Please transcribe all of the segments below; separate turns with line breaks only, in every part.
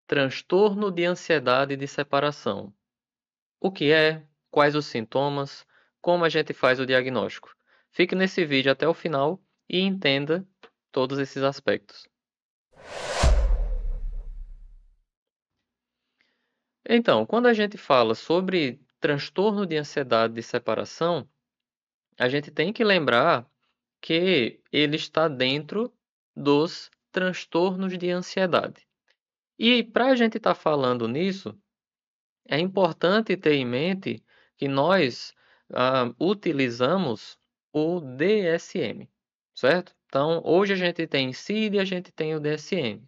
Transtorno de ansiedade de separação. O que é? Quais os sintomas? Como a gente faz o diagnóstico? Fique nesse vídeo até o final e entenda todos esses aspectos. Então, quando a gente fala sobre transtorno de ansiedade de separação, a gente tem que lembrar que ele está dentro dos transtornos de ansiedade. E para a gente estar falando nisso, é importante ter em mente que nós utilizamos o DSM, certo? Então, hoje a gente tem CID e a gente tem o DSM.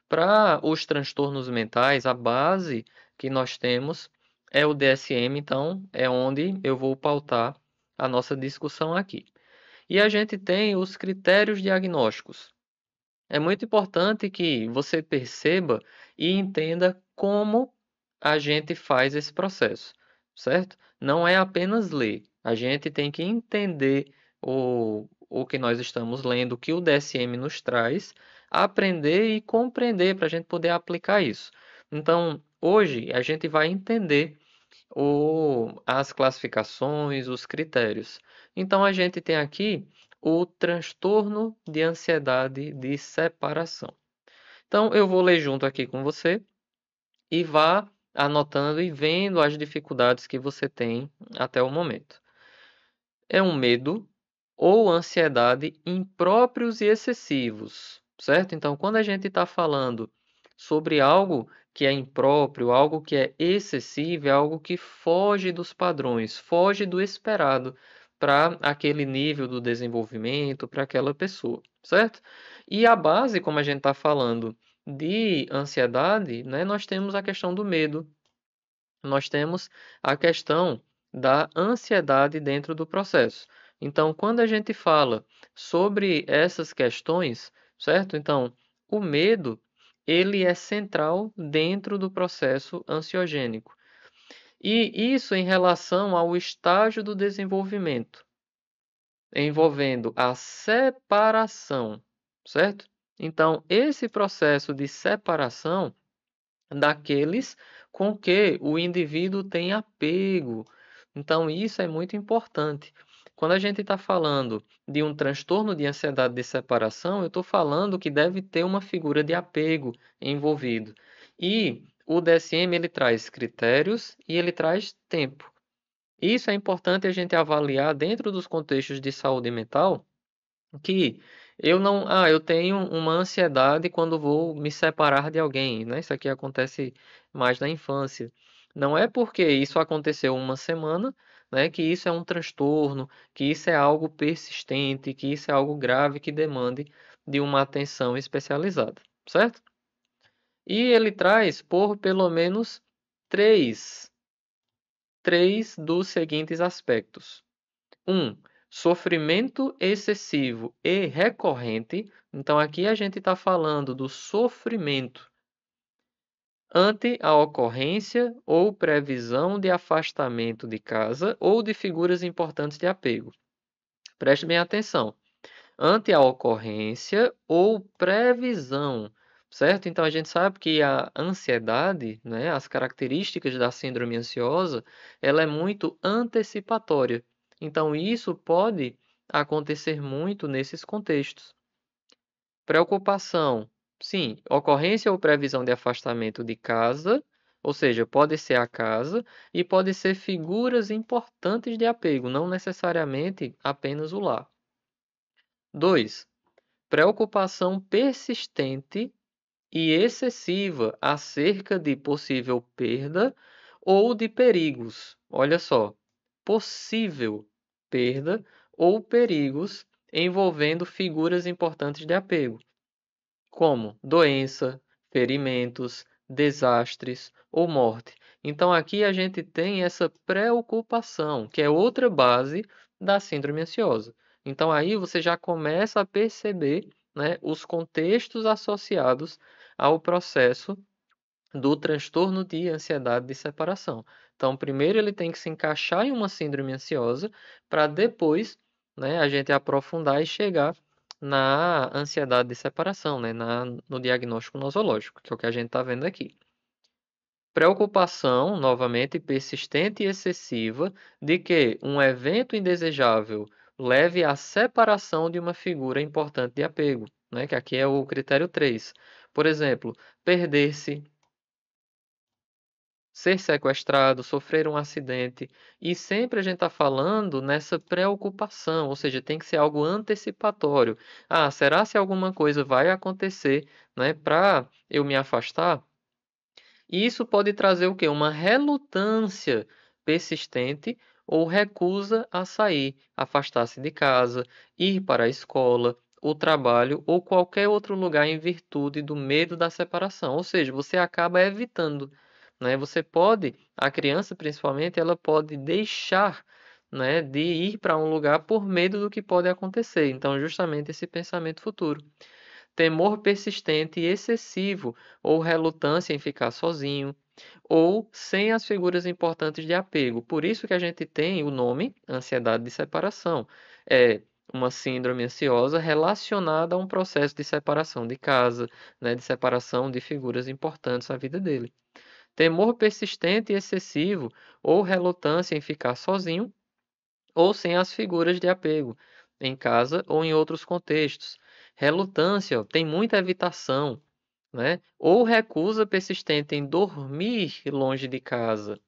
Para os transtornos mentais, a base que nós temos é o DSM, então é onde eu vou pautar a nossa discussão aqui. E a gente tem os critérios diagnósticos. É muito importante que você perceba e entenda como a gente faz esse processo, certo? Não é apenas ler, a gente tem que entender o que nós estamos lendo, o que o DSM nos traz, aprender e compreender para a gente poder aplicar isso. Então, hoje a gente vai entender as classificações, os critérios. Então, a gente tem aqui o transtorno de ansiedade de separação. Então, eu vou ler junto aqui com você e vá anotando e vendo as dificuldades que você tem até o momento. É um medo ou ansiedade impróprios e excessivos, certo? Então, quando a gente está falando sobre algo que é impróprio, algo que é excessivo, é algo que foge dos padrões, foge do esperado para aquele nível do desenvolvimento, para aquela pessoa, certo? E a base, como a gente está falando de ansiedade, né, nós temos a questão do medo, nós temos a questão da ansiedade dentro do processo. Então, quando a gente fala sobre essas questões, certo? Então, o medo, ele é central dentro do processo ansiogênico. E isso em relação ao estágio do desenvolvimento, envolvendo a separação, certo? Então, esse processo de separação daqueles com que o indivíduo tem apego. Então, isso é muito importante. Quando a gente está falando de um transtorno de ansiedade de separação, eu estou falando que deve ter uma figura de apego envolvido. E o DSM ele traz critérios e ele traz tempo. Isso é importante a gente avaliar dentro dos contextos de saúde mental, que eu não, eu tenho uma ansiedade quando vou me separar de alguém, né? Isso aqui acontece mais na infância. Não é porque isso aconteceu uma semana, né, que isso é um transtorno, que isso é algo persistente, que isso é algo grave que demande de uma atenção especializada, certo? E ele traz por pelo menos três, três dos seguintes aspectos. Um, sofrimento excessivo e recorrente. Então, aqui a gente está falando do sofrimento ante a ocorrência ou previsão de afastamento de casa ou de figuras importantes de apego. Preste bem atenção. Ante a ocorrência ou previsão, certo? Então, a gente sabe que a ansiedade, né, as características da síndrome ansiosa, ela é muito antecipatória. Então, isso pode acontecer muito nesses contextos. Preocupação, sim, ocorrência ou previsão de afastamento de casa, ou seja, pode ser a casa e pode ser figuras importantes de apego, não necessariamente apenas o lar. 2. Preocupação persistente e excessiva acerca de possível perda ou de perigos. Olha só, possível perda ou perigos envolvendo figuras importantes de apego, como doença, ferimentos, desastres ou morte. Então aqui a gente tem essa preocupação, que é outra base da síndrome ansiosa. Então aí você já começa a perceber, né, os contextos associados ao processo do transtorno de ansiedade de separação. Então, primeiro ele tem que se encaixar em uma síndrome ansiosa para depois, né, a gente aprofundar e chegar na ansiedade de separação, né? No diagnóstico nosológico, que é o que a gente está vendo aqui. Preocupação, novamente, persistente e excessiva de que um evento indesejável leve à separação de uma figura importante de apego, né? Que aqui é o critério 3. Por exemplo, perder-se, ser sequestrado, sofrer um acidente. E sempre a gente está falando nessa preocupação, ou seja, tem que ser algo antecipatório. Ah, será se alguma coisa vai acontecer, né, para eu me afastar? E isso pode trazer o quê? Uma relutância persistente ou recusa a sair, afastar-se de casa, ir para a escola, o trabalho ou qualquer outro lugar em virtude do medo da separação. Ou seja, você acaba evitando, né? Você pode, a criança principalmente, ela pode deixar, né, de ir para um lugar por medo do que pode acontecer. Então, justamente esse pensamento futuro. Temor persistente e excessivo, ou relutância em ficar sozinho, ou sem as figuras importantes de apego. Por isso que a gente tem o nome ansiedade de separação. É uma síndrome ansiosa relacionada a um processo de separação de casa, né, de separação de figuras importantes na vida dele. Temor persistente e excessivo, ou relutância em ficar sozinho, ou sem as figuras de apego, em casa ou em outros contextos. Relutância, ó, tem muita evitação, né? Ou recusa persistente em dormir longe de casa,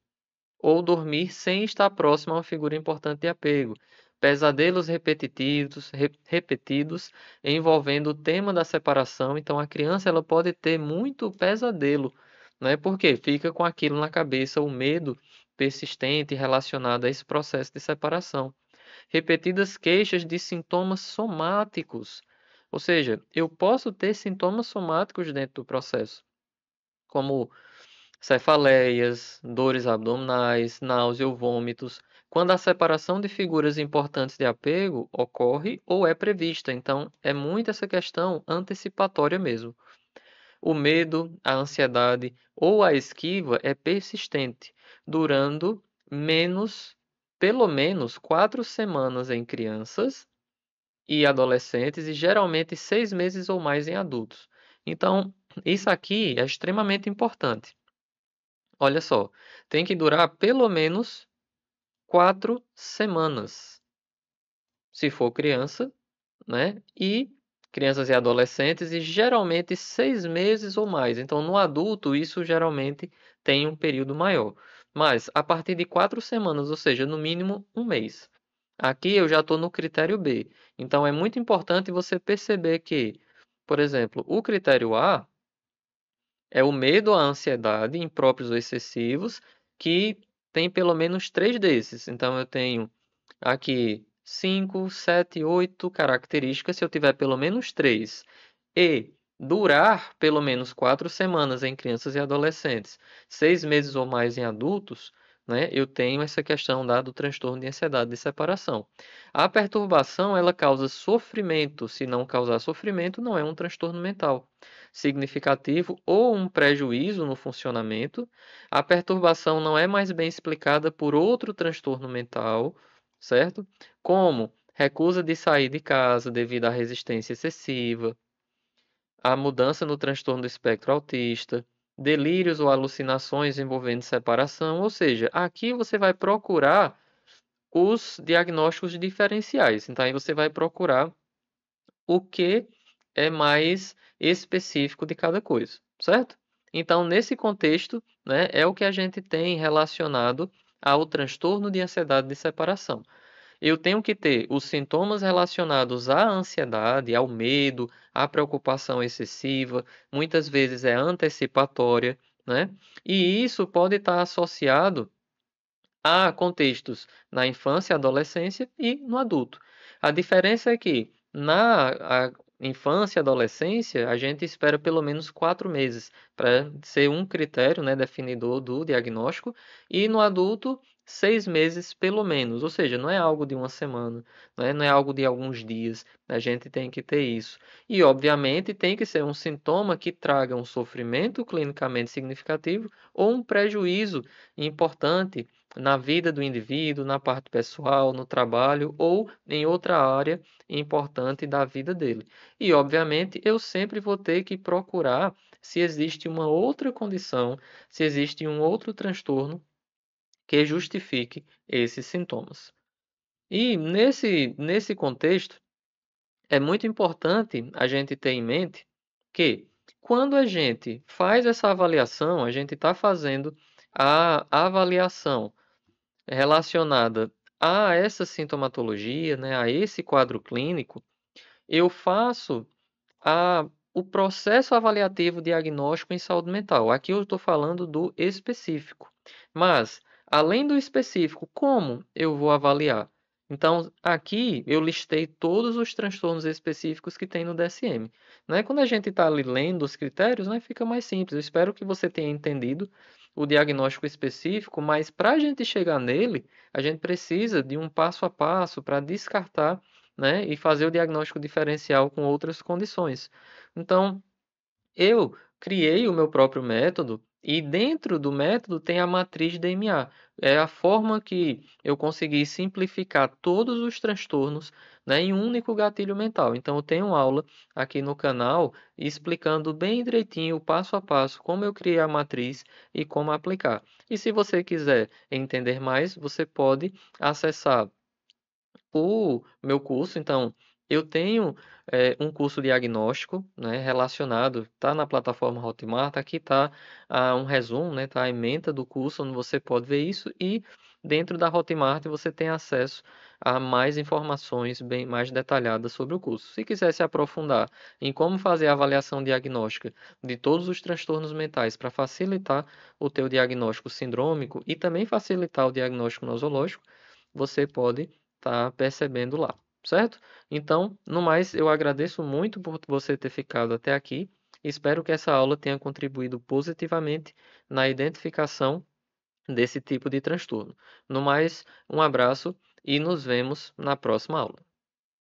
ou dormir sem estar próximo a uma figura importante de apego. Pesadelos repetidos envolvendo o tema da separação. Então, a criança ela pode ter muito pesadelo, né? Porque fica com aquilo na cabeça, o medo persistente relacionado a esse processo de separação. Repetidas queixas de sintomas somáticos. Ou seja, eu posso ter sintomas somáticos dentro do processo, como cefaleias, dores abdominais, náusea ou vômitos, quando a separação de figuras importantes de apego ocorre ou é prevista. Então, é muito essa questão antecipatória mesmo. O medo, a ansiedade ou a esquiva é persistente, durando pelo menos 4 semanas em crianças e adolescentes e geralmente 6 meses ou mais em adultos. Então, isso aqui é extremamente importante. Olha só, tem que durar pelo menos 4 semanas, se for criança, né? E crianças e adolescentes, e geralmente 6 meses ou mais. Então, no adulto, isso geralmente tem um período maior. Mas a partir de 4 semanas, ou seja, no mínimo um mês. Aqui eu já estou no critério B. Então, é muito importante você perceber que, por exemplo, o critério A é o medo, a ansiedade impróprios ou excessivos, que tem pelo menos 3 desses. Então, eu tenho aqui 5, 7, 8 características. Se eu tiver pelo menos 3 e durar pelo menos 4 semanas em crianças e adolescentes, 6 meses ou mais em adultos, né, eu tenho essa questão do transtorno de ansiedade de separação. A perturbação, ela causa sofrimento. Se não causar sofrimento, não é um transtorno mental significativo ou um prejuízo no funcionamento. A perturbação não é mais bem explicada por outro transtorno mental, certo? Como recusa de sair de casa devido à resistência excessiva, a mudança no transtorno do espectro autista, delírios ou alucinações envolvendo separação, ou seja, aqui você vai procurar os diagnósticos diferenciais. Então, aí você vai procurar o que é mais específico de cada coisa, certo? Então, nesse contexto, né, é o que a gente tem relacionado ao transtorno de ansiedade de separação. Eu tenho que ter os sintomas relacionados à ansiedade, ao medo, à preocupação excessiva, muitas vezes é antecipatória, né? E isso pode estar associado a contextos na infância, adolescência e no adulto. A diferença é que infância e adolescência, a gente espera pelo menos 4 meses para ser um critério, né, definidor do diagnóstico, e no adulto, 6 meses pelo menos, ou seja, não é algo de uma semana, né, não é algo de alguns dias, a gente tem que ter isso. E, obviamente, tem que ser um sintoma que traga um sofrimento clinicamente significativo ou um prejuízo importante na vida do indivíduo, na parte pessoal, no trabalho ou em outra área importante da vida dele. E, obviamente, eu sempre vou ter que procurar se existe uma outra condição, se existe um outro transtorno que justifique esses sintomas. E nesse contexto, é muito importante a gente ter em mente que, quando a gente faz essa avaliação, a gente está fazendo a avaliação relacionada a essa sintomatologia, né, a esse quadro clínico, eu faço a o processo avaliativo diagnóstico em saúde mental. Aqui eu estou falando do específico. Mas, além do específico, como eu vou avaliar? Então, aqui eu listei todos os transtornos específicos que tem no DSM. Né? Quando a gente está ali lendo os critérios, né, fica mais simples. Eu espero que você tenha entendido o diagnóstico específico, mas para a gente chegar nele, a gente precisa de um passo a passo para descartar, né, e fazer o diagnóstico diferencial com outras condições. Então, eu criei o meu próprio método e dentro do método tem a matriz DMA. É a forma que eu consegui simplificar todos os transtornos, né, em um único gatilho mental. Então, eu tenho aula aqui no canal explicando bem direitinho, passo a passo, como eu criei a matriz e como aplicar. E se você quiser entender mais, você pode acessar o meu curso. Então, eu tenho um curso diagnóstico, né, relacionado, tá na plataforma Hotmart, aqui tá um resumo, né, tá a ementa do curso, onde você pode ver isso, e dentro da Hotmart você tem acesso a mais informações bem mais detalhadas sobre o curso. Se quiser se aprofundar em como fazer a avaliação diagnóstica de todos os transtornos mentais para facilitar o teu diagnóstico sindrômico e também facilitar o diagnóstico nosológico, você pode percebendo lá, certo? Então, no mais, eu agradeço muito por você ter ficado até aqui. Espero que essa aula tenha contribuído positivamente na identificação desse tipo de transtorno. No mais, um abraço e nos vemos na próxima aula.